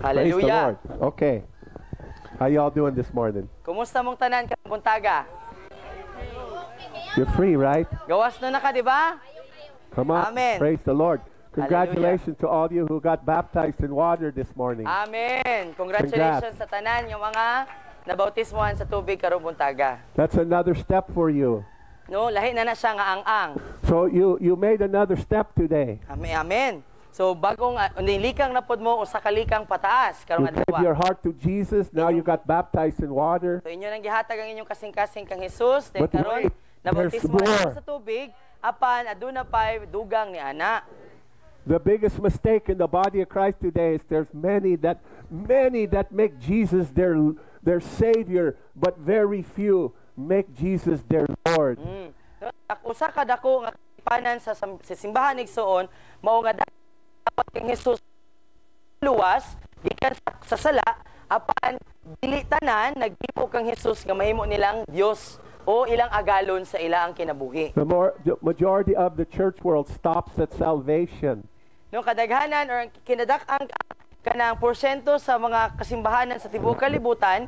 Praise the Hallelujah. Lord. Okay. How y'all doing this morning? Kumusta mong tanan karong buntaga? You're free, right? Gawas na ka, di ba? Come on. Amen. Praise the Lord. Congratulations to all you who got baptized in water this morning. Amen. Congratulations sa tanan yung mga nabautismohan sa tubig karong buntaga. That's another step for you. No, lahi na siya nga ang-ang. So you made another step today. Amen. Amen. So bagong nilikang na pod mo usa ka likang pataas karong You gave adlaw. your heart to Jesus. Now you got baptized in water. So inyo nang gihatag ang inyong kasing-kasing kang Hesus, then But karon wait, there's nabautismohan more. sa tubig, apan aduna pay dugang ni ana. The biggest mistake in the body of Christ today is there's many that make Jesus their Savior, but very few make Jesus their Lord. Usa ka dako nga panan sa simbahan igsoon mao nga dapat kang Hesus luwas gikan sa sala apan dili tanan nagtipo kang Hesus nga mahimo nilang Dios o ilang agalon sa ilang kinabuhi. The majority of the church world stops at salvation. No kadaghanan or kinadak-ang kanang porsyento sa mga kasimbahanan sa tibuok kalibutan,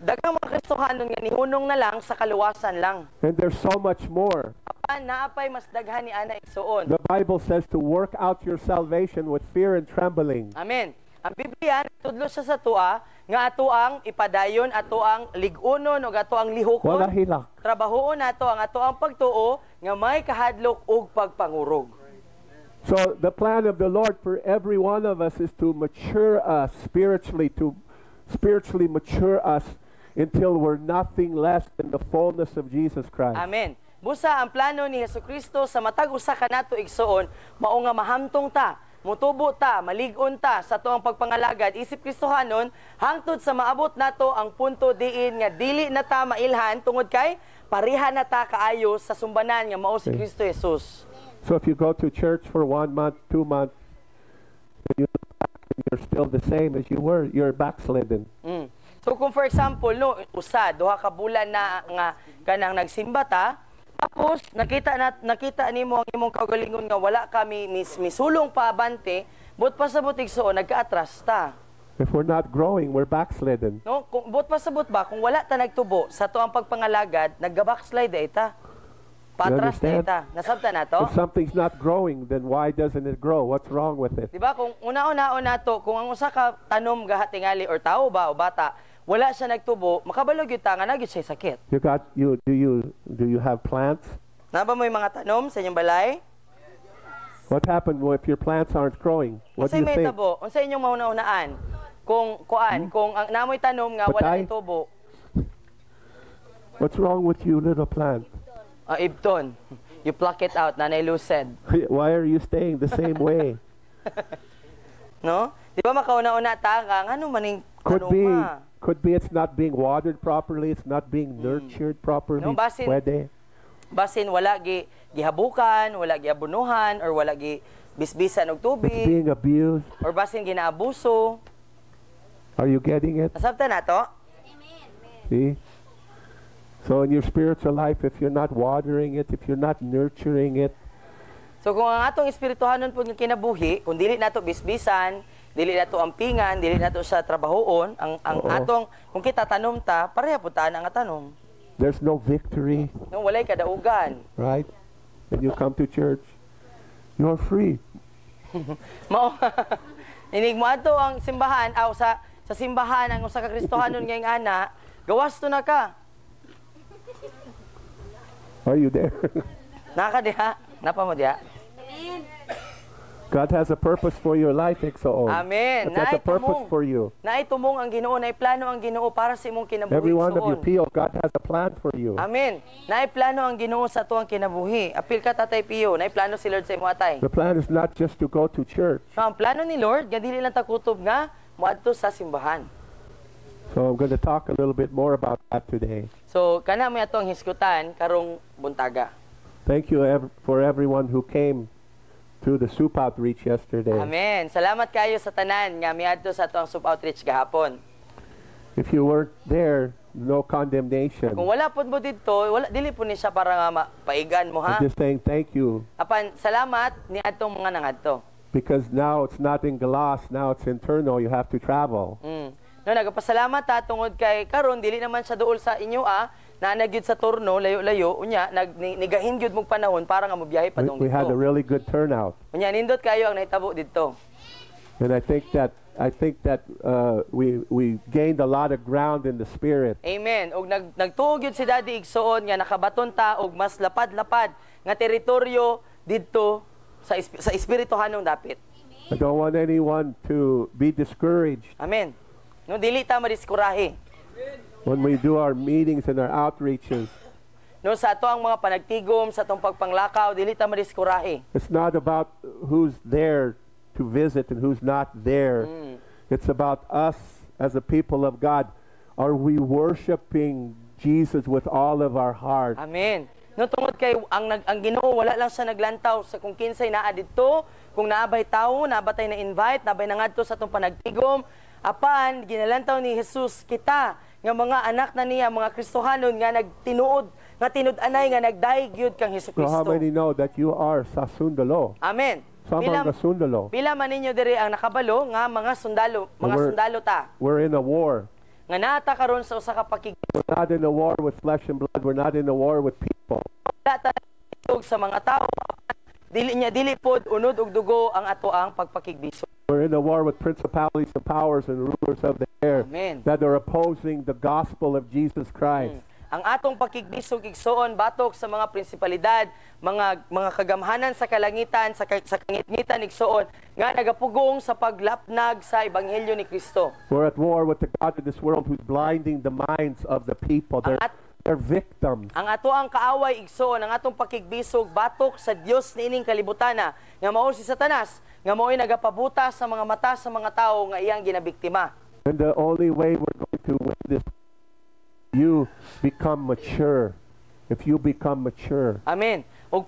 daghang mga Kristohanon nga nihunong na lang sa kaluwasan lang. And there's so much more. Apan naapay mas daghan ni ana igsoon. The Bible says to work out your salvation with fear and trembling. Amen. Ang Biblia tudlo siya sa tua nga ato ang ipadayon, ato ang ligunon o ato ang lihokon. Wala hilak. Trabahoon nato ang ato ang pagtuo nga may kahadlok ug pagpangurog. So the plan of the Lord for every one of us is to mature us spiritually, to spiritually mature us until we're nothing less than the fullness of Jesus Christ. Amen. Busa ang plano ni Jesucristo sa matag usa ka nato igsoon mao nga mahamtong ta, mutubo ta, malig-on ta sa tuang pagpangalagad isip Kristohanon hangtod sa maabot nato ang punto diin nga dili na ta mailhan tungod kay pareha na ta kaayo sa sumbanan nga mao si Kristo Jesus. So if you go to church for 1 month, 2 months, and you're still the same as you were, you're backslidden. So kung for example, no, duha ka bulan na nga kanang nagsimba ta, tapos nakita nimo ang imong kaugalingon nga wala ka misulong pa abante, but pasabot igsoon nagka-atras ta. If we're not growing, we're backslidden. No, kung but pasabot ba kung wala ta nagtubo sa tuang pagpangalagad, nagga-backslide ita. Patras na ita. Nasabta na to? If something's not growing, then why doesn't it grow? What's wrong with it? Diba kung una-una nato, kung ang usa ka tanom gahatingali or tao ba o bata, wala siya nagtubo, makabalog yung tanga na siya sakit. Do you have plants? Na ba mo yung mga tanom sa inyong balay? What happened if your plants aren't growing? What do you may think? tabo? Unsay inyong mauna-unaan? Kung kung ang namoy tanom nga wala ni tubo. What's wrong with you, little plant? Ibton. You pluck it out, Nanay Lucid. Why are you staying the same way? No? Di ba makauna-una ta nga ano maning tanoma? Could be it's not being watered properly, it's not being nurtured properly. No, basin, Pwede. Basin wala gihabukan, wala giabunuhan, or wala bisbisan og tubig. It's being abused. Or basin ginaabuso. Are you getting it? Nasabta na to? See? So in your spiritual life, if you're not watering it, if you're not nurturing it, so kung ang atong espirituhanon po nga kinabuhi, kung dili nato bisbisan, dili nato ampingan, dili nato sa trabahoon, ang atong kung kita tanom ta, pareha pud ta nga tanom. there's no victory, No, walay kadaugan. right? When you come to church, you're free. Mao. Inig mo ato ang simbahan sa simbahan ang usa ka Kristohanon ngayong ana, gawas to na ka. Are you there? Naka diha, napa mo diha. God has a purpose for your life, Exo. Amen. That's a purpose for you. Naitumong ang Ginoo, plano ang Ginoo para sa imong kinabuhi. Every one of you Pio, God has a plan for you. Amen. Plano ang Ginoo sa tuang kinabuhi. Apil ka Tatay Pio, plano si Lord sa imo atay. The plan is not just to go to church. So, ang plano ni Lord, nga dili lang ta kutob nga moadto sa simbahan. So I'm going to talk a little bit more about that today. So, kana mo atong hisgutan karong buntaga. Thank you for everyone who came to the soup outreach yesterday. Amen. Salamat kayo sa tanan nga miadto sa atong soup outreach gahapon. If you weren't there, no condemnation. Kung wala pud mo didto, dili po ni siya para nga paigan mo ha. I'm just saying thank you. Apan salamat ni atong mga nangadto. Because now it's not in glass, now it's internal. You have to travel. No, nagapasalamat ta tungod kay karon dili naman siya duol sa inyo na nagyud sa turno layo-layo unya nigahin gyud mong panahon para nga mobiyahe pa dong We had a dito. really good turnout. Unya nindot kayo ang nahitabo didto. And I think that we gained a lot of ground in the spirit. Amen. Og nagtuog gyud si Daddy Igsoon nga nakabaton ta og mas lapad-lapad nga teritoryo didto sa espirituhanong dapit. I don't want anyone to be discouraged Amen. No dili ta madiskurahe. when we do our meetings and our outreaches. No sa ato ang mga panagtigom sa atong pagpanglakaw dili ta madiskurahe. It's not about who's there to visit and who's not there. It's about us as a people of God. Are we worshiping Jesus with all of our heart? Amen. No tungod kay ang Ginoo wala lang siya naglantaw sa kung kinsay naa didto, kung naabay tawo, nabatay na invite, nabay na ngadto sa atong panagtigom, apan ginalantaw ni Jesus kita nga mga anak na niya, mga Kristohanon nga nagtinuod, nga tinud-anay nga nagdaig gyud kang So how Hesukristo. many know that you are Sasundalo? Amen. Samang Sundalo. Pila man ninyo diri ang nakabalo nga mga sundalo ta We're in a war. nga naata karon sa usa ka pakig We're not in a war with flesh and blood. We're not in a war with people. sa mga tao. Dili pod unod ug dugo ang ato ang pagpakigbisog. We're in a war with principalities and powers and rulers of the air Amen. that are opposing the gospel of Jesus Christ. Ang atong pakigbisog igsoon batok sa mga prinsipalidad, mga kagamhanan sa kalangitan, sa kangitngitan igsoon nga nagapugong sa paglapnag sa ebanghelyo ni Kristo. We're at war with the God of this world who's blinding the minds of the people. They're victims. Ang ato ang kaaway igsoon, ang atong pakigbisog batok sa Dios niining kalibutana nga mao si Satanas, nga mao'y nagapabuta sa mga mata sa mga tao nga iyang ginabiktima. And the only way we're going to win this, you become mature. If you become mature. Amen. Ug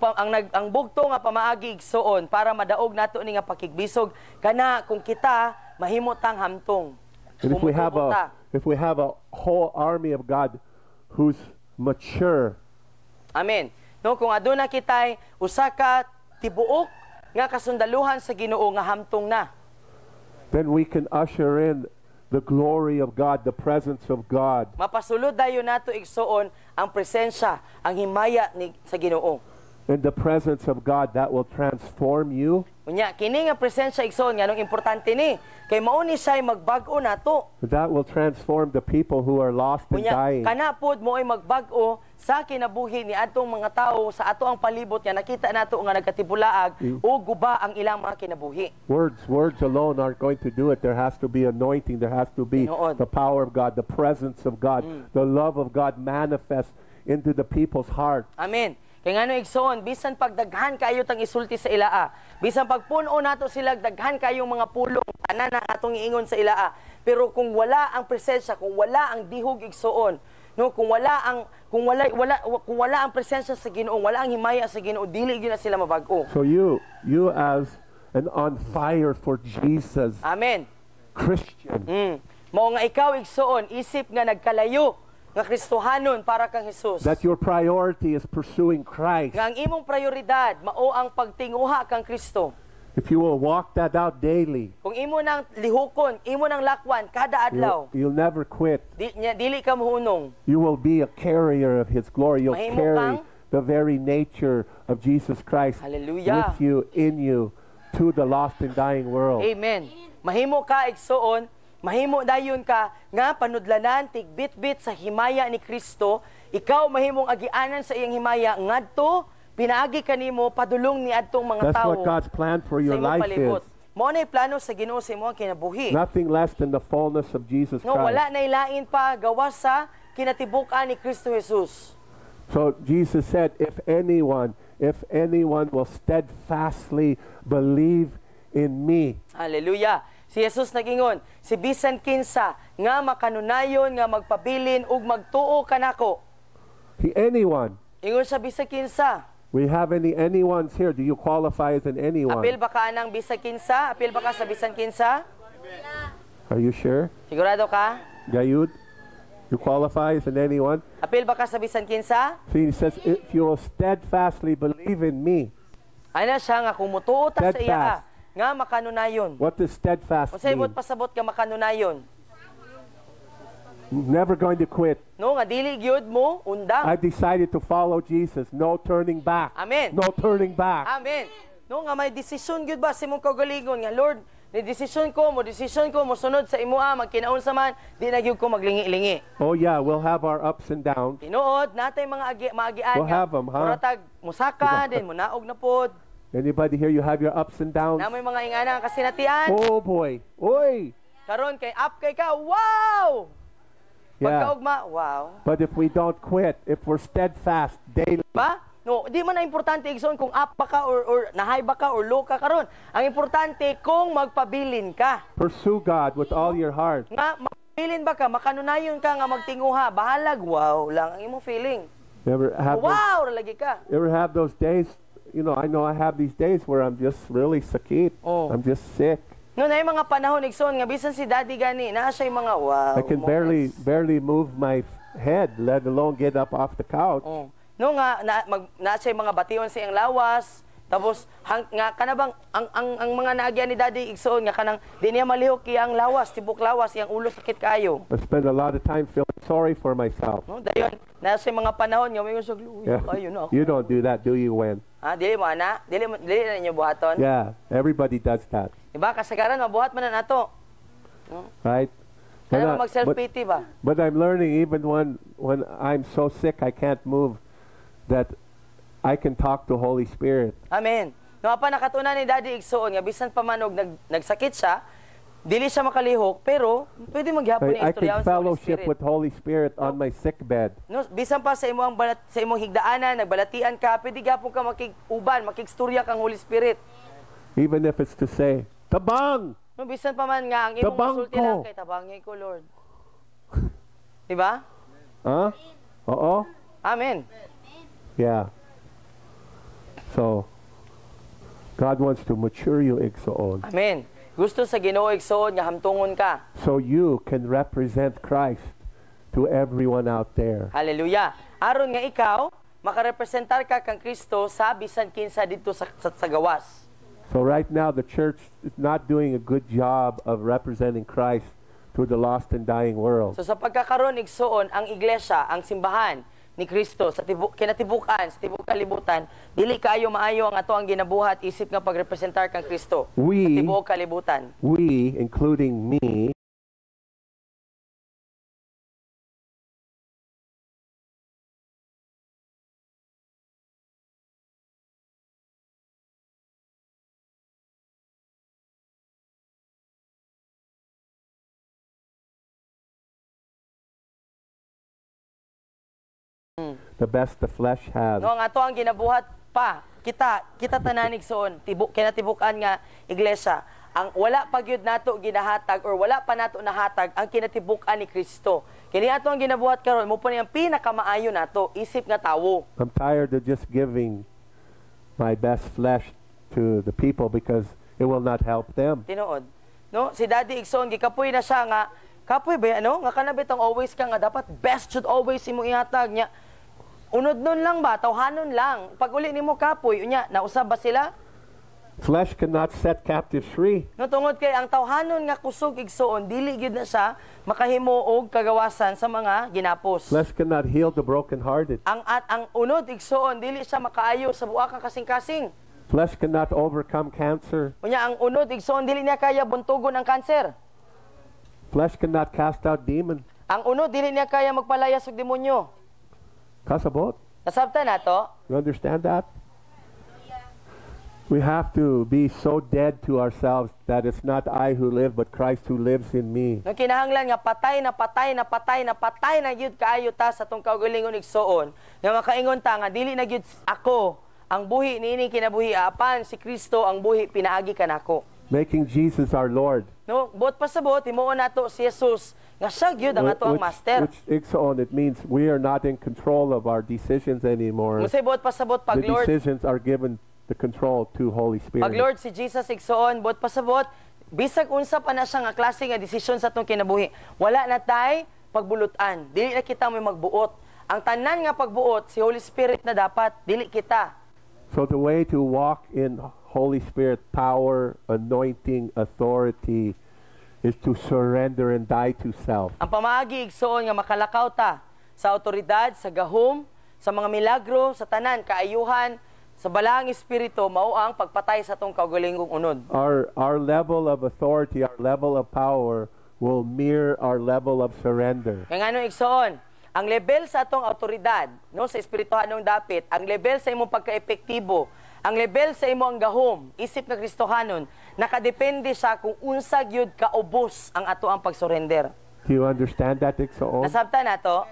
ang bugto nga pamaagi igsoon para madaog nato ni nga pakigbisog kana kung kita mahimo tang hamtong. And if we have a whole army of God who's mature, Amen. No kung aduna kitay usa ka tibuok nga kasundaluhan sa Ginoo nga hamtong na. then we can usher in the glory of God, the presence of God. Mapasulod dayon nato igsoon ang presensya, ang himaya sa Ginoo. And the presence of God that will transform you. Unya kini nga presensya igsoon nganong importante ni kay mao ni siya magbag-o nato. That will transform the people who are lost and Unya dying. kana pod mo ay magbag-o sa kinabuhi ni atong mga tao sa ato ang palibot nga nakita nato nga nagkatibulaag o guba ang ilang mga kinabuhi. Words alone aren't going to do it. There has to be anointing. There has to be Tinood. the power of God, the presence of God, the love of God manifest into the people's heart. Amen. Kay ngano igsoon, bisan pagdaghan kayo tang isulti sa ilaa, bisan pagpuno nato sila daghan kayong mga pulong tanan na atong iingon sa ilaa. Pero kung wala ang presensya, kung wala ang dihog igsoon, no, kung wala ang presensya sa Ginoo, wala ang himaya sa Ginoo, dili gyud na sila mabag-o. So you as an on fire for Jesus Amen. Christian, Mao nga ikaw igsoon, isip nga nagkalayo nga Kristohanon para kang Hesus. that your priority is pursuing Christ. Nga ang imong prioridad mao ang pagtinguha kang Kristo. If you will walk that out daily, Kung imo nang lihukon, imo nang lakwan kada adlaw, you'll never quit. dili ka mahunong. You will be a carrier of His glory. You'll Mahimo carry kang- the very nature of Jesus Christ Hallelujah. with you, in you, to the lost and dying world. Amen. Mahimo ka igsoon, mahimo dayon ka nga panudlanan tigbit-bit sa himaya ni Kristo. Ikaw mahimong agianan sa iyang himaya ngadto pinaagi kanimo padulong ni adtong mga That's tawo what God's plan for sa your imong life palibot. is. Mao na plano sa Ginoo sa imong kinabuhi. Nothing less than the fullness of Jesus No, wala Christ. na ilain pa gawas sa kinatibuk-an ni Kristo Jesus. So Jesus said, if anyone will steadfastly believe in me, Hallelujah. Si Jesus nagingon, si bisan kinsa nga makanunayon nga magpabilin ug magtuo kanako. anyone. Ingon sa bisan kinsa. We have anyone's here. Do you qualify as an anyone? Apil ba ka ng bisan kinsa? Apil ba ka sa bisan kinsa? Are you sure? Sigurado ka? Gayud? You qualify as an anyone? Apil ba ka sa bisan kinsa? So he says, if you will steadfastly believe in me, Ana siya nga kung mutuo ta sa iya, Steadfast. nga makanunayon. What does steadfast Unsay mean? pasabot nga makanunayon? Never going to quit. No, nga dili gyud mo undang. I decided to follow Jesus. No turning back. Amen. No turning back. Amen. No nga may desisyon gyud ba sa imong kaugalingon nga Lord, ni desisyon ko mo sunod sa imo magkinaon sa man, di na gyud ko maglingi-lingi. Oh yeah, we'll have our ups and downs. Tinuod natay mga maagian We'll have 'em, huh? Muratag musaka din munaog na pod. Anybody here, you have your ups and downs? Na may mga ingana kasinatian. Oh boy. Oy. Karon kay up kay ka. Wow! Yeah. Pagkaugma, wow. But if we don't quit, if we're steadfast daily, Ba? No, di man na importante igsoon kung up ba ka or na-high ba ka or low ka karon. Ang importante kung magpabilin ka. pursue God with all your heart. Nga magpabilin ba ka, makanunayon ka nga magtinguha, bahalag wow lang ang imong feeling. Wow, lagi ka. You ever have those days? You know I have these days where I'm just really sakit. Oh. I'm just sick. No, na yung mga panahon igsoon nga bisan si Daddy gani, naa siya yung mga wow. I can barely move my head, let alone get up off the couch. Oh. No nga na siya yung mga bation sa iyang lawas. Tapos nga kanabang ang mga naagyan ni Daddy igsoon nga kanang di niya malihok iyang lawas, tibok lawas, iyang ulo sakit kayo. I spend a lot of time feeling sorry for myself. No, dayon na siya yung mga panahon nga may usog Yeah. ayun na ako. You don't do that, do you, Wen? Dili mo ana, dili na inyo buhaton. Yeah, everybody does that, Diba kasagaran mabuhat man na nato. right? Kaya mag self-pity ba? But I'm learning even when I'm so sick I can't move that I can talk to Holy Spirit. Amen. No pa nakatunan ni Daddy igsoon nga bisan pa man og nagsakit siya, dili siya makalihok pero pwede magyapon ni I istoryahan can sa Holy fellowship Spirit. with Holy Spirit on my sick bed. No, bisan pa sa imong sa imong higdaanan, nagbalatian ka, pwede gyapon ka makiguban, makigstorya kang Holy Spirit. Even if it's to say, Tabang! No, bisan pa man nga ang imong Tabang musulti ko. lang kay tabangay ko, Lord. Diba? Huh? Oo? Amen. Yeah. So, God wants to mature you, Igsoon, Amen. Gusto sa Ginoo igsoon nga hamtungon ka. so you can represent Christ to everyone out there. Hallelujah. Aron nga ikaw makarepresentar ka kang Kristo sa bisan kinsa didto sa gawas. So right now, the church is not doing a good job of representing Christ to the lost and dying world. So sa pagkakaroon igsoon ang iglesia, ang simbahan ni Kristo sa kinatibukan, sa tibok kalibutan, dili kaayo maayo ang ato ang ginabuhat isip nga pagrepresentar kang Kristo sa tibok kalibutan. We, including me, the best the flesh has. No, ang ato ang ginabuhat pa, kita tananig soon, kinatibukan nga iglesia. Ang wala pa gyud nato ginahatag or wala pa nato nahatag ang kinatibukan ni Kristo. Kini ato ang ginabuhat karon mo pa niyang pinakamaayo nato isip nga tawo. I'm tired of just giving my best flesh to the people because it will not help them. Tinuod. No, si Daddy Igsoon gikapoy na siya nga kapoy ba ano nga kanabit ang always ka nga dapat best should always imong ihatag niya. Unod nun lang ba, tawhanon lang. Pag uli nimo kapoy, unya, nausab ba sila? Flesh cannot set captives free. No, tungod kay ang tawhanon nga kusog igsoon, dili gyud na siya makahimo og kagawasan sa mga ginapos. Flesh cannot heal the brokenhearted. Ang unod igsoon, dili siya makaayo sa buak ka kasing-kasing. Flesh cannot overcome cancer. Unya, ang unod igsoon, dili niya kaya buntugon ang kanser. Flesh cannot cast out demons. Ang unod, dili niya kaya magpalayas og demonyo. Kasabot. Nasabtan nato? You understand that? We have to be so dead to ourselves that it's not I who live, but Christ who lives in me. Nung kinahanglan nga patay na gyud kaayo ta sa tong kaugalingon igsoon, nga makaingon ta nga dili na gyud ako ang buhi niini kinabuhi apan si Kristo ang buhi pinaagi kanako. Making Jesus our Lord. No, bot pasabot himuon nato si Jesus nga siya gyud ang ato ang master. Which Igsoon, it means we are not in control of our decisions anymore. Musay bot pasabot pag The Lord, decisions are given the control to Holy Spirit. pag Lord si Jesus igsoon, bot pasabot bisag unsa pa na siya nga klase nga desisyon sa atong kinabuhi. Wala na tay pagbulutan. Dili na kita may magbuot. Ang tanan nga pagbuot si Holy Spirit na dapat, dili kita. So the way to walk in Holy Spirit power, anointing, authority is to surrender and die to self. Ang pamaagi igsoon nga makalakaw ta sa awtoridad, sa gahom, sa mga milagro, sa tanan, kaayuhan, sa balaang espiritu, mao ang pagpatay sa tong kaugalingong unod. Our level of authority, our level of power will mirror our level of surrender. Kaya nga igsoon, ang level sa atong awtoridad, no, sa espirituhanong dapit, ang level sa imong pagka-epektibo, ang level sa imong gahom, isip nga Kristohanon, nakadepende sa kung unsag yun kaubos ang ato ang pagsurrender. Do you understand that, Iksoon? Nasabtan nato?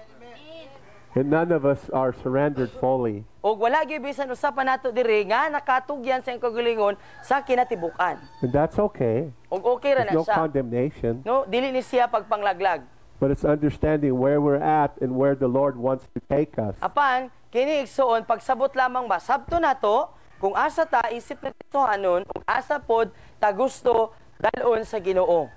And none of us are surrendered fully. O wala gyud bisan usapan nato diri nga nakatugyan sa kagalingon sa kinatibukan. And that's okay. Og okay ra There's na no siya. condemnation. No, dili ni siya pagpanglaglag. But it's understanding where we're at and where the Lord wants to take us. Apan kini igsoon pagsabot lamang ba sabto nato kung asa ta isip na Kristohanon, kung asa pod ta gusto dalon sa Ginoo.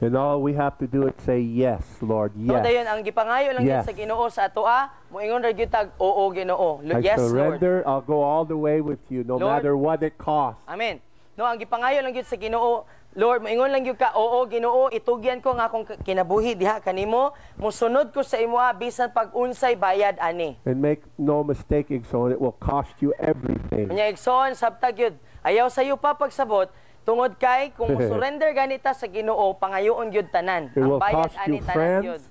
And all we have to do is say, yes, Lord, No, yes. dayon ang gipangayo lang yun Yes. sa Ginoo sa atoa, moingon ra gyud tag oo Ginoo. I Yes, Lord. surrender. I'll go all the way with you, no Lord. matter what it costs. Amen. No, ang gipangayo lang gyud sa Ginoo, Lord, moingon lang gyud ka, oo Ginoo, itugyan ko nga akong kinabuhi diha kanimo, musunod ko sa imo bisan pag unsay bayad ani. And make no mistake, Ikson, it will cost you everything. Nya igsoon sabtag gyud, ayaw sayo pa pagsabot tungod kay kung surrender ganita sa Ginoo, pangayoon gyud tanan. It will Ang bayad cost ani you tanan friends. gyud.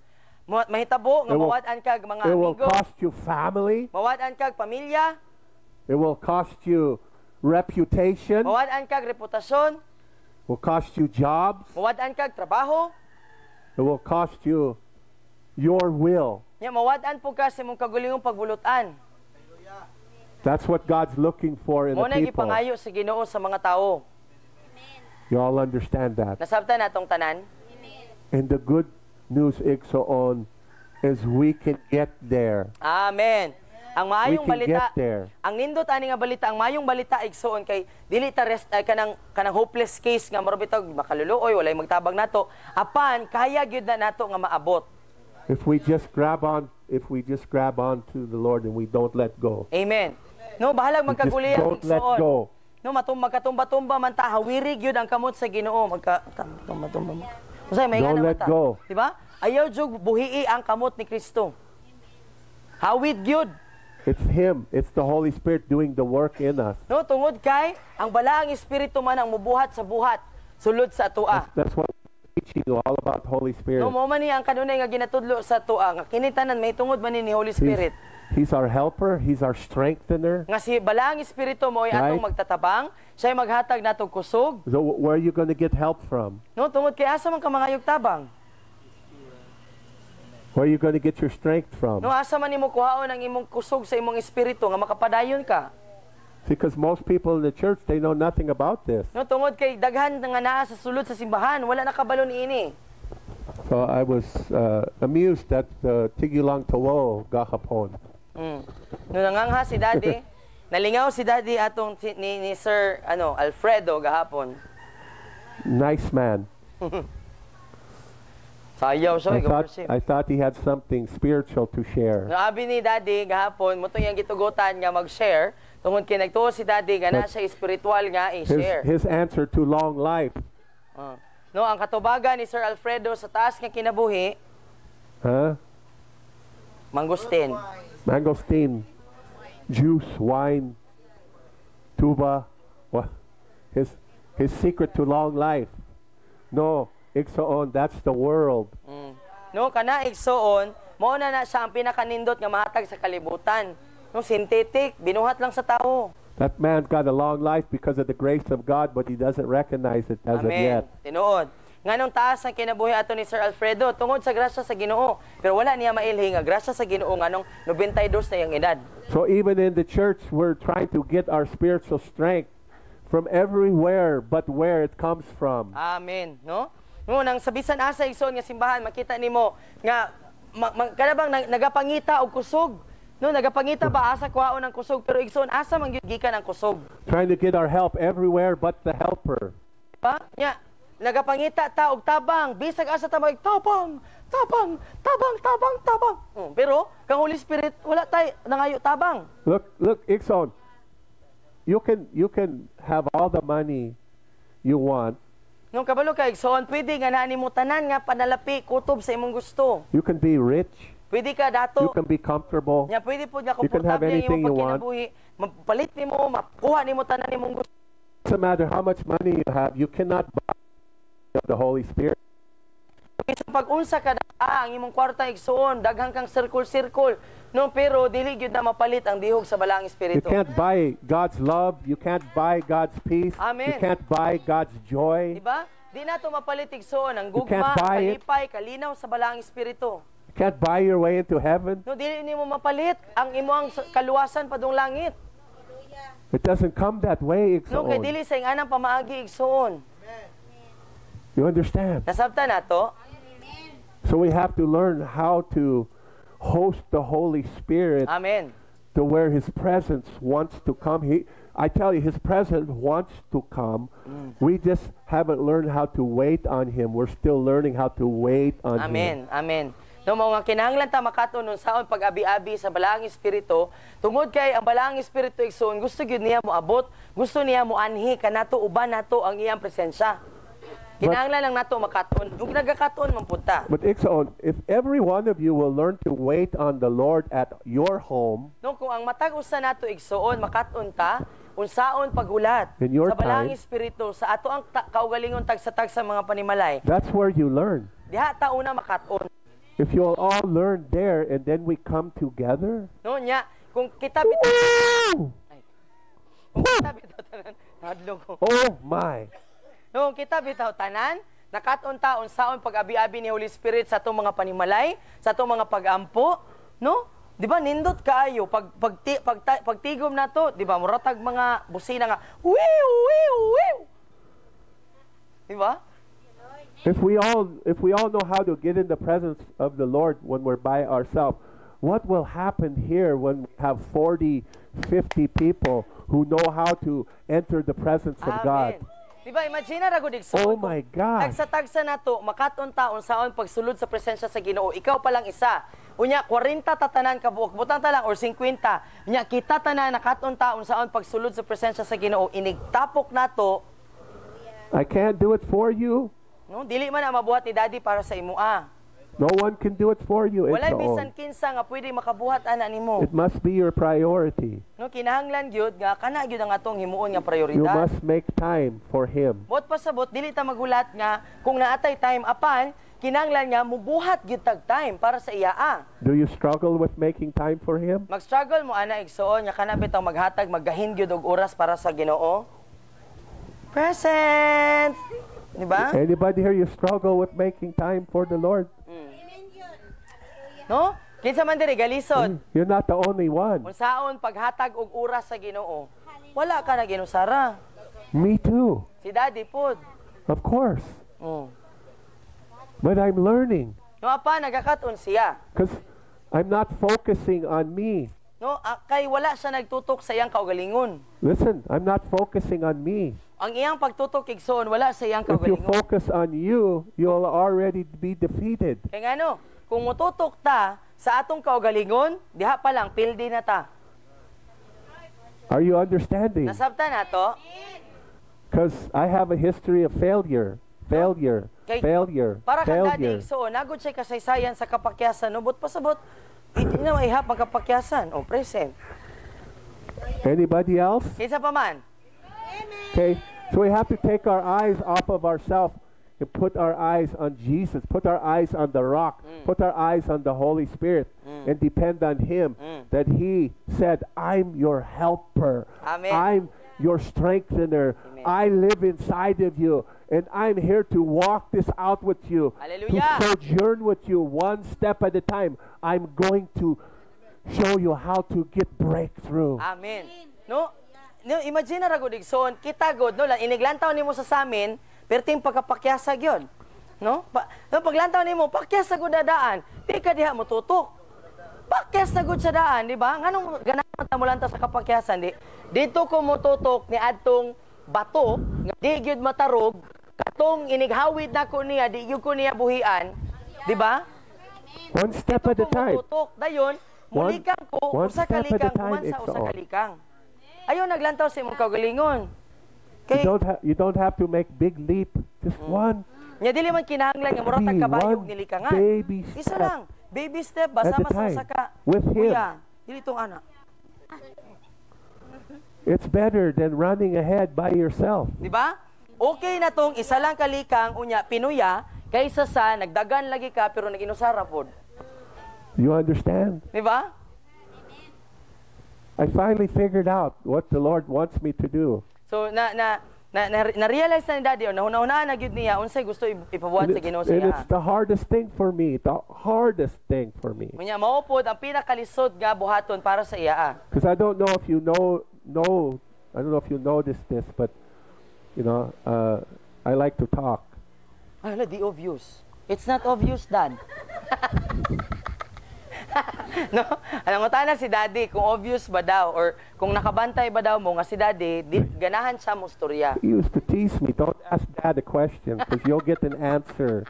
Mahitabo nga It will- mawad-an kag mga It will amigo, cost you family. mawad-an kag pamilya, It will cost you reputation. mawad-an kag reputasyon, It will cost you jobs. mawad-an kag trabaho, It will cost you your will. nya mawad-an po ka sa imong kagulingong pagbulutan. That's what God's looking for in Mo the na people. gipangayo sa Ginoo sa mga tawo. You all understand that. Nasabtan natong tanan. And the good news, Iksoon, is we can get there. Amen. Ang We maayong can balita, get there. ang nindot ani nga balita, ang maayong balita igsoon kay dili ta rest kanang hopeless case nga maro bitaw makaluluoy walay magtabang nato. Apan kaya gyud na nato nga maabot. If we just grab on to the Lord and we don't let go. Amen. No, bahalag We just magkagulian don't let igsoon. go. No, magkatumba-tumba man ta, hawirig yun ang kamot sa Ginoo, magkatumba-tumba mo. Usay may Don't nga let ta. go. Diba? Ayaw jug buhii ang kamot ni Kristo. Hawid gyud. It's Him. It's the Holy Spirit doing the work in us. No, tungod kay ang balaang espiritu man ang mubuhat sa buhat sulod sa atoa. That's what I'm teaching you all about Holy Spirit. No, mo man ni ang kanunay nga ginatudlo sa atoa nga kinitanan may tungod man ni Holy Spirit. He's our helper. He's our strengthener. Nga si balaang espiritu mo ay atong Right. magtatabang, siya ay maghatag natong kusog. So where are you going to get help from? No, tungod kay asa man ka mangayog tabang. Where are you going to get your strength from? No, asa man nimo kuhaon ang imong kusog sa imong espiritu nga makapadayon ka. Because most people in the church, they know nothing about this. No, tungod kay daghan nga naa sa sulod sa simbahan, wala nakabalo niini. So I was amused at Tigulang Tawo gahapon. No nangangha si Daddy, nalingaw si Daddy atong ni Sir Alfredo gahapon. Nice man. Sayaw siya, worship. I thought he had something spiritual to share. No, abi ni Daddy gahapon, mo yang gitugutan nga mag-share, tungod kay nagtuo si Daddy nga na siya spiritual nga i-share. His answer to long life. No, ang katubagan ni Sir Alfredo sa taas nga kinabuhi, Huh? mangustin. Mangosteen, juice, wine, tuba. What? His secret to long life. No, Iksoon, that's the world. No, kana igsoon, mao na siya ang pinakanindot nga mahatag sa kalibutan. No, synthetic, binuhat lang sa tao. That man's got a long life because of the grace of God, but he doesn't recognize it as of Amen. yet. Tinuod. Nganong taas ang kinabuhi ato ni Sir Alfredo tungod sa grasya sa Ginoo. Pero wala niya mailhi nga grasya sa Ginoo nganong 92 na yung edad. So even in the church, we're trying to get our spiritual strength from everywhere but where it comes from. Amen, no? No, nang sabisan asa igsoon nga simbahan makita nimo nga kanabang nagapangita og kusog. No, nagapangita ba asa kuhaon ang kusog pero igsoon asa man gyud gikan ang kusog. Trying to get our help everywhere but the helper. Diba? Nya, nagapangita ta og tabang, bisag asa ta tabang. Pero kang Holy Spirit wala tay nangayo tabang. Look, Ikson. you can have all the money you want. Nung kabalo ka igsoon, pwede nga nani mo tanan nga panalapi kutob sa imong gusto. You can be rich. Pwede ka You dato. can be comfortable. Nya pwede po nga You can have komportable ang anything imong you want. pagkinabuhi. Mapalit nimo, makuha nimo tanan imong gusto. Doesn't matter how much money you have, you cannot buy the Holy Spirit. Isang pag-unsa ka ang imong kwarta igsoon, daghang kang circle-circle. No, pero dili gyud na mapalit ang dihog sa balang You espiritu. can't buy God's love. You can't buy God's peace. You Amen. can't buy God's joy. Diba? Di na to mapalit igsoon ang You can't gugma, buy it. kalipay, kalinaw sa balang espiritu. You can't buy your way into heaven. No, dili nimo mapalit ang imong kaluwasan padung langit. It doesn't come that way, No, kay Igsoon. dili sa inganang pamaagi igsoon. You understand? Nasabtan nato? So we have to learn how to host the Holy Spirit Amen. to where His presence wants to come. I tell you, His presence wants to come. We just haven't learned how to wait on Him. We're still learning how to wait on Him. Amen. Amen. No, mga kinahanglan ta makaton nun saon pag-abi-abi sa balaang espiritu, tungod kay ang balaang espiritu igsoon gusto gyud niya mo abot, gusto niya mo anhi kanato uban nato ang iyang presensya. Kinahanglan lang nato makaton. Ug nagakaton man pud ta. But Ixon, if every one of you will learn to wait on the Lord at your home, No, kung ang matag usa nato igsoon makaton ta, unsaon paghulat In your sa balaang time, espiritu sa ato ang kaugalingon tag sa mga panimalay. that's where you learn. Diha ta una makaton. If you'll all learn there and then we come together, No nya, kung kita bitaw woo! kung kita bitaw tanan, hadlong ko. Oh my! No, kita bitaw tanan, nakaton taon saon pag-abi-abi ni Holy Spirit sa atong mga panimalay, sa atong mga pag-ampo, no? Di ba nindot kaayo pagtigom nato, di ba muratag mga busina nga, wiw wiw wiw. Di ba? If we all know how to get in the presence of the Lord when we're by ourselves, what will happen here when we have 40, 50 people who know how to enter the presence of God? Di ba, imagine ra gud Oh my gosh! Tagsa-tagsa nato, makaton taon saon pagsulod sa presensya sa Ginoo. Ikaw pa lang isa. Unya 40 tatanan ka buok, butang ta lang or 50. Unya kita tanan nakaton taon saon pagsulod sa presensya sa Ginoo. Inigtapok nato. I can't do it for you. No, dili man ang mabuhat ni Daddy para sa imo No one can do it for you. It's Walay all. bisan kinsa nga pwede makabuhat ana nimo. It must be your priority. No, kinahanglan gyud nga kana gyud ang atong himuon nga You prioridad. must make time for Him. Bot pasabot dili ta magulat nga kung naatay time apan kinahanglan nga mubuhat gyud tag time para sa iya. Do you struggle with making time for Him? Mag-struggle mo ana igsoon nga kana bitaw maghatag maggahin gyud og oras para sa Ginoo. Present. Di ba? Anybody here, you struggle with making time for the Lord? No? Kinsa man diri galisod. You're not the only one. Unsaon paghatag og oras sa Ginoo? Wala ka na ginusara. Me too. Si Daddy pod. Of course. Mm. But I'm learning No apa nagakaton siya. because I'm not focusing on me. No, kay wala siya nagtutok sa iyang kaugalingon. Listen, I'm not focusing on me. Ang iyang pagtutok igsoon wala sa iyang If you kaugalingon. focus on you, you'll already be defeated. Kay ngano, kung mututok ta sa atong kaugalingon, diha pa lang pildi na ta. Are you understanding? Nasabtan nato? Because I have a history of failure, failure, Kay- failure, Para kang Daddy failure. igsoon, nagod siya kasaysayan sa kapakyasan, no but pasabot hindi na maihap ang kapakyasan. O present. Anybody else? Kinsa pa man? Okay, so we have to take our eyes off of ourselves and put our eyes on Jesus, put our eyes on the rock, put our eyes on the Holy Spirit, and depend on Him. That He said, I'm your helper. Amen. I'm your strengthener. Amen. I live inside of you, and I'm here to walk this out with you, Hallelujah. to sojourn with you one step at a time. I'm going to show you how to get breakthrough. Amen. No? No, imagine na ragod igsoon, kita god no, iniglantaw nimo sa samin, perting pagkapakyasa gyud. No? Paglantaw nimo, pakyasa gud dadaan, di ka diha motutok. Pakyasa gud sa daan, di ba? Nganong ganahan ta mo lantaw sa kapakyasan di? Dito ko motutok ni adtong bato, nga di gyud matarog, katong inighawid nako niya, di gyud ko niya buhian, di ba? One step at a Dito ko time. motutok, dayon, mulikang ko, one usa step at a kalikang, time, human sa usa Igsoon. kalikang. Ayaw naglantaw sa imong kaugalingon. You don't have to make big leap. Just one. Nya dili man kinahanglan nga mura tag kabayo nilikangan. Baby Isa step. lang. Baby step basta At a time. masaka. With him. Kuya, dili tong ana. It's better than running ahead by yourself. Di ba? Okay na tong isa lang kalikang unya pinuya kaysa sa nagdagan lagi ka pero naginusara pod. You understand? Di ba? I finally figured out what the Lord wants me to do. So na-realize na ni Daddy nahuna-hunaan na gyud niya unsay gusto ipabuhat sa Ginoo sa And iya. it's the hardest thing for me. The hardest thing for me. Unya mao pod ang pinakalisod nga buhaton para sa iya. Because I don't know if you know. I don't know if you noticed this, but you know, I like to talk. Ay, di obvious. It's not obvious, Dad. No? Alam mo tana si Daddy kung obvious ba daw or kung nakabantay ba daw mo nga si Daddy, ganahan siya mo storya. He used to tease me, don't ask Dad a question because you'll get an answer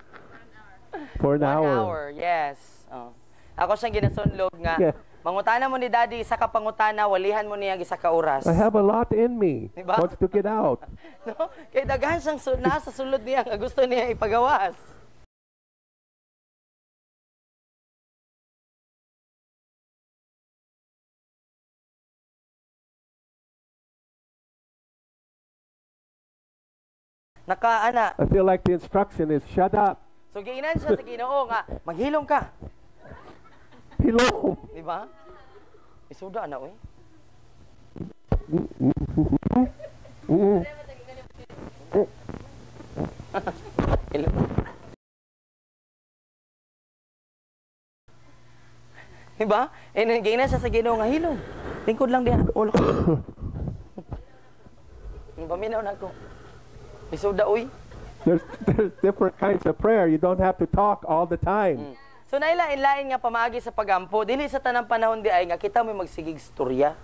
for an 1 hour. hour, yes. Oh. Ako siyang ginasunlog nga. Yeah. Mangutana mo ni Daddy, isa ka pangutana, walihan mo niya isa ka oras. I have a lot in me. Diba? Wants to get out. No? Kaya daghan siyang nasa sulod niya nga gusto niya ipagawas. I feel like the instruction is shut up. So giinan siya sa Ginoo nga maghilom ka. Hello. Di ba? Isuda na oy. Di ba? Giinan siya sa Ginoo nga hilom. Lingkod lang diha. Ulo ko. Paminaw na ko. Isuda oy. There's different kinds of prayer. You don't have to talk all the time. So nailain-lain nga pamaagi sa pagampo, dili sa tanang panahon di ay nga kita may magsigig storya.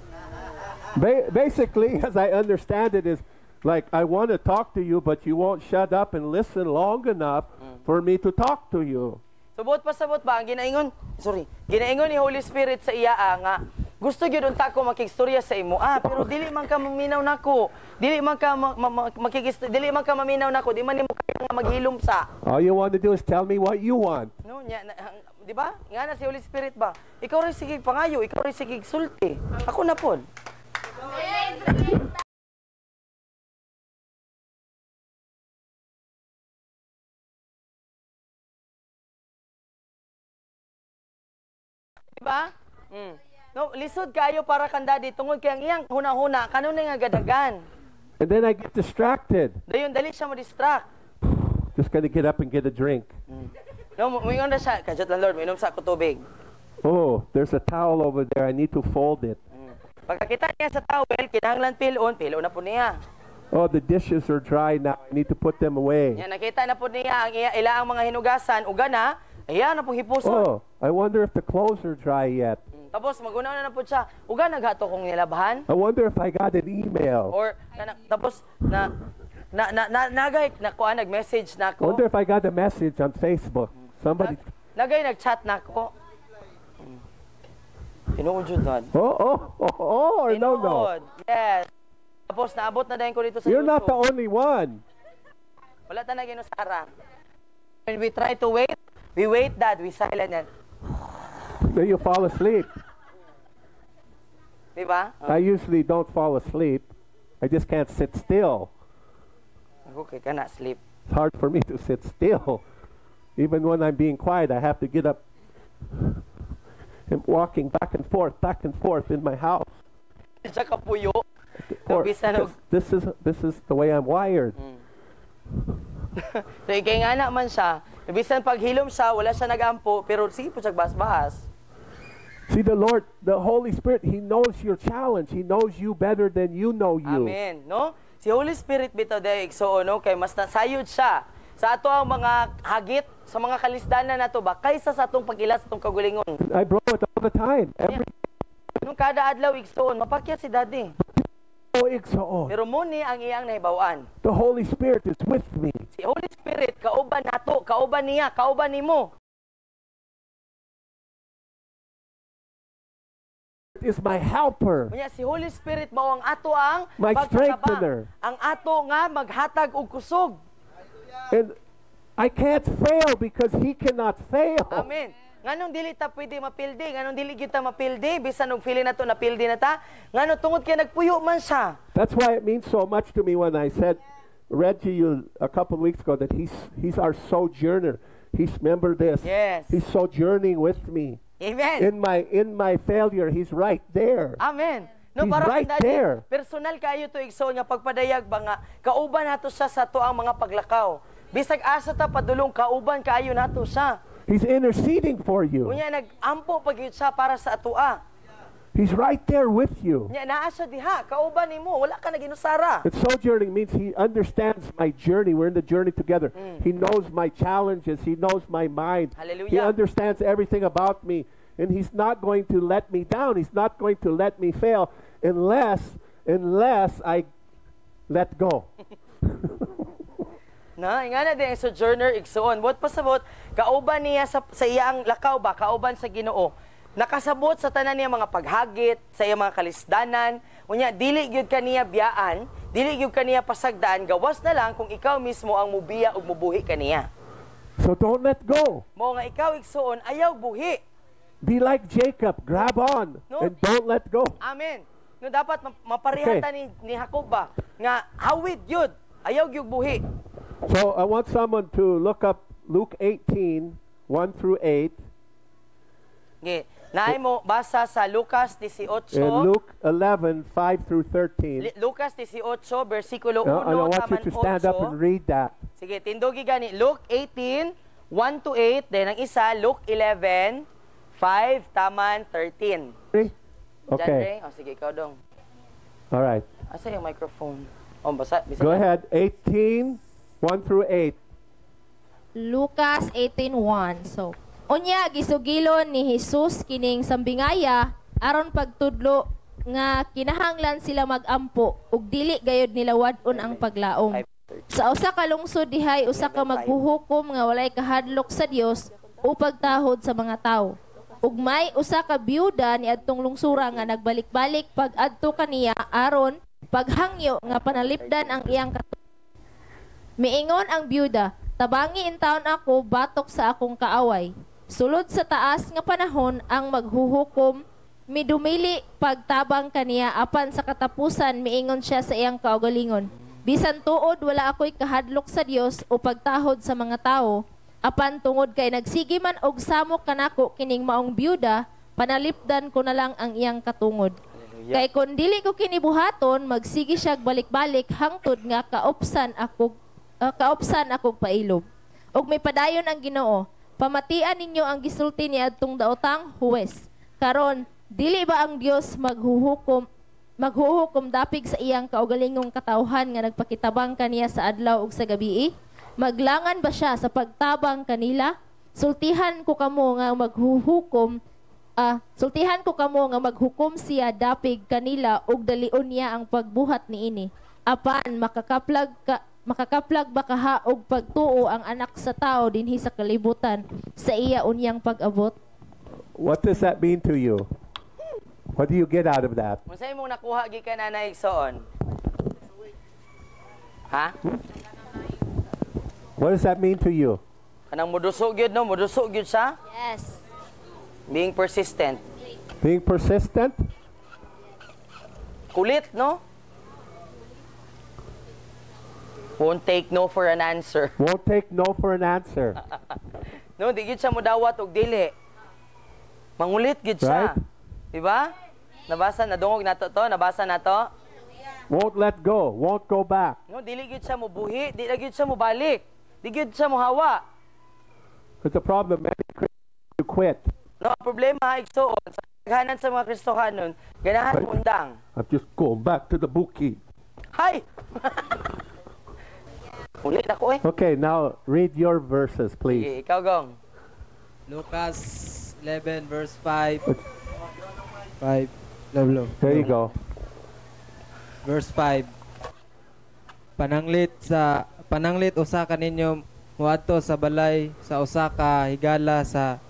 Basically, as I understand it, is like I want to talk to you, but you won't shut up and listen long enough for me to talk to you. Subot pa sabot ba ang ginaingon ni Holy Spirit sa iya nga gusto gyud unta ko makigstorya sa imo pero dili man ka maminaw nako. Dili man ka maminaw nako, di man nimo kaya nga maghilom sa. All you want to do is tell me what you want. No, di ba? Nga na si Holy Spirit ba? Ikaw rin sige pangayo, ikaw rin sige sulti. Ako na pod. Diba? No, lisod kayo para kang Daddy tungod kay ang iyang huna-huna kanunay nga gadagan. And then I get distracted. Dayon dali siya mo-distract. Just gotta get up and get a drink. No, moingon na siya, kadjot lang Lord, mainom sa ako tubig. Oh, there's a towel over there. I need to fold it. Pagkakita niya sa towel, kinahanglan pilon na po niya. Oh, the dishes are dry now. I need to put them away. Yan, nakita na po niya ang ilaang mga hinugasan, uga na, ayan na po hipuson. Oh, I wonder if the clothes are dry yet. Tapos magunaw na po siya, uga naghato kong nilabahan. I wonder if I got an email. Or, tapos, nag-message na I ko. wonder if I got a message on Facebook. Somebody. Nag-chat na ko. Tinuod yun, Dad. Or no. Tinuod, yes. Tapos naabot na din ko dito sa You're YouTube. not the only one. Wala ta na ginusara. When we try to wait, we wait, Dad, we silent yan. Then you fall asleep. Diba? I usually don't fall asleep. I just can't sit still. Okay, ka na, sleep. It's hard for me to sit still. Even when I'm being quiet, I have to get up and walking back and forth in my house. Siya kapuyo. Because this is the way I'm wired. So, ikay nga naman siya. Bisan paghilom siya, wala siya nag-ampo, pero sige po siya bahas. See, the Lord, the Holy Spirit, He knows your challenge. He knows you better than you know you. Amen. No? Si Holy Spirit bitaw dahil so no kay mas nasayod siya sa ato ang mga hagit sa mga kalisdanan nato ba kaysa sa atong pag-ila sa atong kagulingon. I blow it all the time. Nung kada adlaw igsoon mapakyat si Daddy. Pero mo ni ang iyang nahibawan. The Holy Spirit is with me. Si Holy Spirit kauban nato, kauban niya, kauban nimo. is my helper, Unya si Holy Spirit mao ang ato ang my strengthener. ang ato nga maghatag og kusog. And I can't fail because He cannot fail. Amen. Nganong dili ta pwede mapildi, nganong dili gyud ta mapildi bisan og feeling nato napildi na ta, ngano tungod kay nagpuyo man siya. That's why it means so much to me when I read to you a couple of weeks ago that He's our sojourner. Remember this. Yes. He's sojourning with me. Amen. In my failure, He's right there. Amen. No, He's para right dali, there. personal kayo to igsoon nga pagpadayag ba nga kauban nato siya sa tuang mga paglakaw. Bisag asa ta padulong kauban kaayo nato siya. He's interceding for you. Unya nag-ampo pag yun siya para sa atua. He's right there with you. Nya naa siya diha, kauban nimo, wala ka naginusara. And sojourning means He understands my journey. We're in the journey together. He knows my challenges. He knows my mind. Hallelujah. He understands everything about me. And He's not going to let me down. He's not going to let me fail unless I let go. Na, nga na din ang sojourner igsoon. What pasabot, kauban niya sa iyang lakaw ba, kauban sa Ginoo. Nakasabot sa tanan niya mga paghagit, sa iyang mga kalisdanan. Unya, dili gyud kaniya biyaan, dili gyud kaniya pasagdaan, gawas na lang kung ikaw mismo ang mubiya ug mubuhi kaniya. So don't let go. Mo nga ikaw igsoon, ayaw buhi. Be like Jacob. Grab on No. and don't let go. Amen. No dapat maparehata ni Jacob ba nga hawid yun, ayaw gyud buhi. So I want someone to look up Luke 18, 1 through 8, Okay. Naay mo basa sa Lucas 18. and Luke 11, 5 through 13. Lucas 18 bersikulo 1 I want you taman to stand up and 8. read that. Sige, tindogi gani. Luke 18, 1 to 8. Then ang isa, Luke 11, 5 taman 13. Okay. Okay. O, sige, ikaw dong. All right. Asa yung microphone? O, basa. Bisa Go na. ahead. 18, 1 through 8. Lucas 18:1. So, unya gisugilon ni Jesus kining sambingaya aron pagtudlo nga kinahanglan sila magampo ug dili gayud nila wad-on ang paglaom. Sa usa ka lungsod dihay usa ka maghuhukom nga walay kahadlok sa Dios o pagtahod sa mga tawo. Ug may usa ka byuda niadtong lungsura nga nagbalik-balik pag-adto kaniya aron paghangyo nga panalipdan ang iyang miingon ang byuda, tabangi in taon ako batok sa akong kaaway. Sulod sa taas nga panahon ang maghuhukom, midumili pagtabang kaniya apan sa katapusan miingon siya sa iyang kaugalingon. Bisan tuod wala ako'y kahadlok sa Dios o pagtahod sa mga tao, apan tungod kay nagsigi man og samok kanako kining maong byuda, panalipdan ko na lang ang iyang katungod. Kay kung dili ko kinibuhaton, magsigi siya balik-balik hangtod nga kaopsan akog pailob. Ug may padayon ang Ginoo, pamatian ninyo ang gisulti ni adtong daotang huwes. Karon, dili ba ang Dios maghuhukom dapig sa iyang kaugalingong katawhan nga nagpakitabang kaniya sa adlaw ug sa gabii? Maglangan ba siya sa pagtabang kanila? Sultihan ko kamo nga maghukom siya dapig kanila ug dalion niya ang pagbuhat niini. Apan makakaplag ba kaha og pagtuo ang anak sa tao dinhi sa kalibutan sa iya unyang pag-abot? What does that mean to you? What do you get out of that? Kung sa'yo mong nakuha, gikan na na igsoon. Ha? What does that mean to you? Kanang mudusog yun, no? Mudusog yun siya. Yes. Being persistent. Being persistent? Kulit, no? Won't take no for an answer. Won't take no for an answer. No, di gid siya mudawat og dili. Mangulit gid siya. Right? Diba? Nabasa na dungog nato to, nabasa na to. Won't let go. Won't go back. No, dili gid siya mubuhi, di gid siya mubalik. Di gid siya muhawa. But the problem, many Christians to quit. No, ang problema igsoon sa daghanan sa mga Kristohanon, ganahan Right. undang. I'm just going back to the bookie. Hay. Ulit ako eh. Okay, now read your verses, please. Sige, ikaw gong. Lucas 11 verse 5. 5. Lolo. There you go. Verse 5. Pananglit usa ka ninyo muadto sa balay sa usa ka higala sa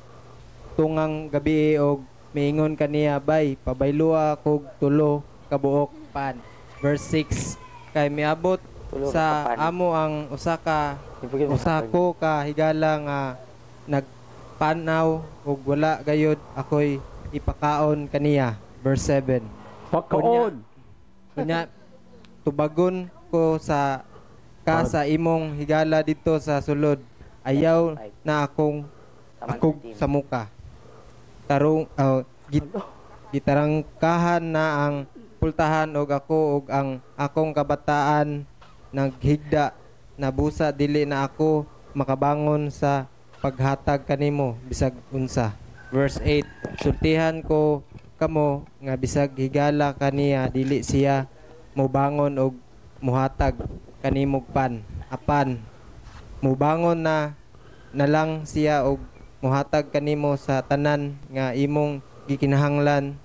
tungang gabi og miingon kaniya, bay, pabayloa kog tulo kabuok pan. Verse 6, kay miabot Tulo sa ka pan. amo ang usa ko ka higala nga nagpanaw ug wala gayud ako'y ipakaon kaniya. Verse 7, Pagkaon. kunya tubagon ko sa imong higala dito sa sulod, ayaw na akong sa muka. Gitarangkahan na ang pultahan og ako og ang akong kabataan naghigda na busa dili na ako makabangon sa paghatag kanimo bisag unsa. Verse 8, sultihan ko kamo nga bisag higala kaniya dili siya mobangon og muhatag kanimog pan. Apan mobangon na lang siya og muhatag kanimo sa tanan nga imong gikinahanglan,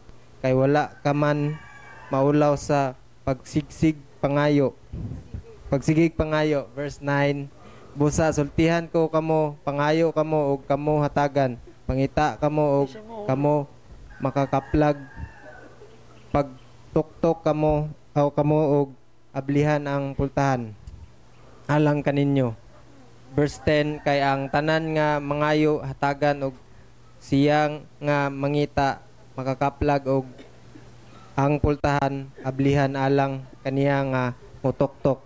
kay wala ka man maulaw sa pagsigig pangayo. Verse 9, busa sultihan ko kamo, pangayo kamo og kamo hatagan, pangita kamo og kamo makakaplag, pagtuktok kamo og ablihan ang pultahan alang kaninyo. Verse 10, kay ang tanan nga mangayo hatagan og siyang nga mangita makakaplag og ang pultahan ablihan alang kaniya nga mutoktok.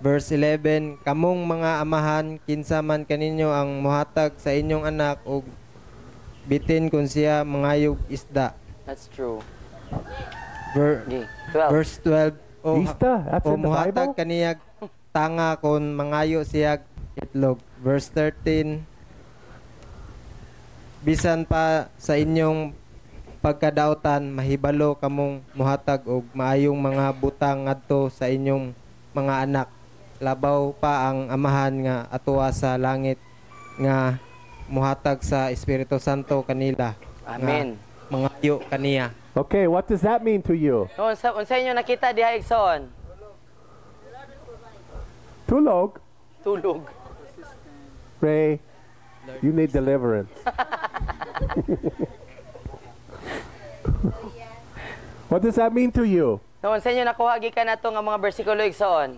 Verse 11, kamong mga amahan kinsa man kaninyo ang muhatag sa inyong anak og bitin kung siya mangayog isda. That's true. Okay, 12. Verse 12, Isda? That's in the muhatag Bible? kaniyag tanga kung mangayo siya itlog. Verse 13, bisan pa sa inyong pagkadautan mahibalo kamong muhatag og maayong mga butang ngadto sa inyong mga anak, labaw pa ang amahan nga atuwa sa langit nga muhatag sa Espiritu Santo kanila. Amen. Nga mangayo kaniya. Okay, what does that mean to you? No, unsa inyo nakita diha igsoon? Tulog? Tulog. Ray, you need deliverance. What does that mean to you? No, unsa inyo nakuha gikan nato nga mga bersikulo igsoon?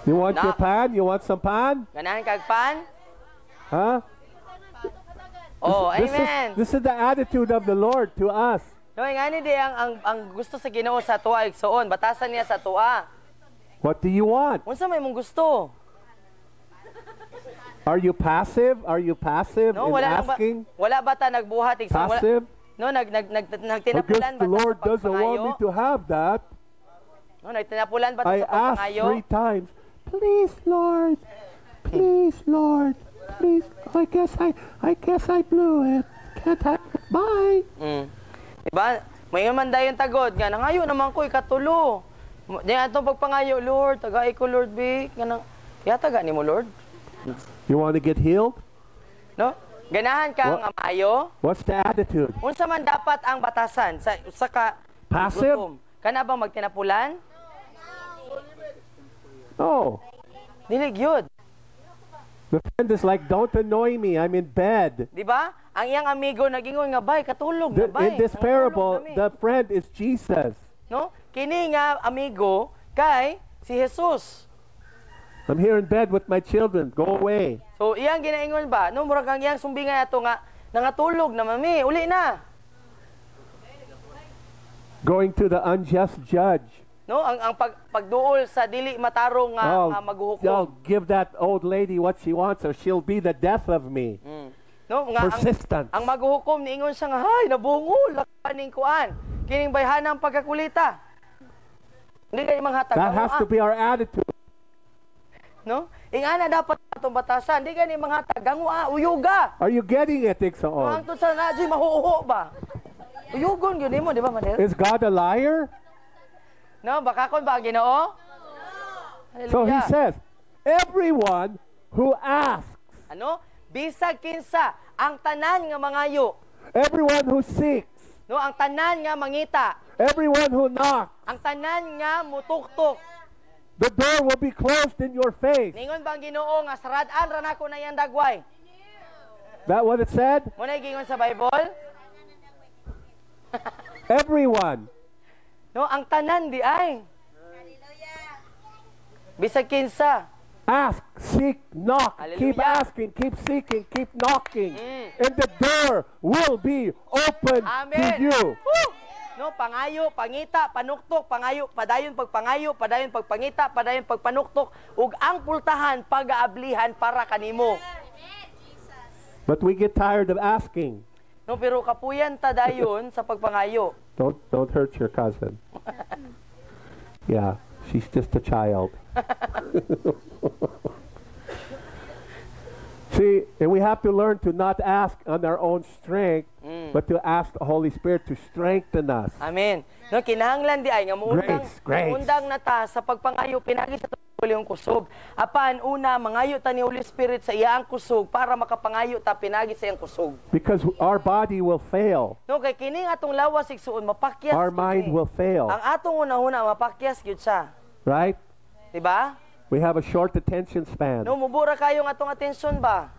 You want Na- your pan? You want some pan? Ganahan kag pan? Huh? Oh, This amen. is the attitude of the Lord to us. No, ngani di ang gusto sa Ginoo sa tuwa igsoon, batasan niya sa tuwa. What do you want? Unsa may mong gusto? Are you passive? Are you passive No, in wala lang ba, asking? wala ba ta nagbuhat igsoon? Wala, Passive? no, nagtinapulan Because ba the ta Lord sa doesn't want me pagpangayo? to have that. No, nagtinapulan ba ta I sa asked pagpangayo? 3 times, please, Lord, please, Lord, please. I guess I blew it. Can't have it. Bye. Diba? May man dayon tagod nga nangayo naman ko ikatulo. Di atong pagpangayo, Lord, tagay ko Lord big nga yataga nimo Lord. You want to get healed? No? Ganahan ka nga maayo. What's the attitude? Unsa man dapat ang batasan sa usa ka Passive? gutom? Kana bang magtinapulan? Oh, Dili gyud. the friend is like, don't annoy me. I'm in bed. Di ba? Ang iyang amigo nagingon nga bay katulog na bay. In this Natulog parable, nami." the friend is Jesus. no? Kini nga amigo kay si Jesus. I'm here in bed with my children. Go away. So iyang ginaingon ba? No, murag ang iyang sumbingan ato nga nangatulog na mami, uli na. Going to the unjust judge. No, ang pagduol sa dili matarong nga maghuhukom. I'll give that old lady what she wants or she'll be the death of me. No, nga Persistence. ang maghuhukom niingon siya nga hay nabungol lakaning kuan. Kining bayhanang pagkakulita. Hindi kay manghatag. That has to be our attitude. No? Ingana dapat atong batasan, di gani manghatag gangua uyuga. Are you getting it, No, Iksaon? hangtod sa nadyoy mahuho ba? Uyugon gyud nimo, di ba, Manel? Is God a liar? No, baka kon ba ang Ginoo? So he Hallelujah. says, everyone who asks, Ano? Bisag kinsa ang tanan nga mangayo. everyone who seeks, No, ang tanan nga mangita. everyone who knocks, Ang tanan nga mutuktok. the door will be closed in your face. Ningon bang Ginoo nga sarad-an ra nako na iyang dagway. That what it said? Mo na gingon sa Bible? Everyone. No, ang tanan di ay. Bisag kinsa. Ask, seek, knock. Keep Hallelujah. asking, keep seeking, keep knocking. And the door will be open to Amen. you. Woo! No, pangayo, pangita, panuktok, pangayo, padayon pagpangayo, padayon pagpangita, padayon pagpanuktok, ug ang pultahan pag-aablihan para kanimo. But we get tired of asking. No, pero kapuyan ta dayon sa pagpangayo. Don't hurt your cousin. Yeah, she's just a child. See, and we have to learn to not ask on our own strength, but to ask the Holy Spirit to strengthen us. Amen. No, kinahanglan di ay nga Grace. muundang na ta sa pagpangayo pinagi sa yung kusog. Apan una mangayo ta ni Holy Spirit sa iyang kusog para makapangayo ta pinagi sa iyang kusog. Because our body will fail. No, kay kining atong lawas igsuon mapakyas. Our gyud mind ni. will fail. Ang atong una-una mapakyas gyud siya. Right? Di ba? We have a short attention span. No, mubura kayong atong atensyon ba?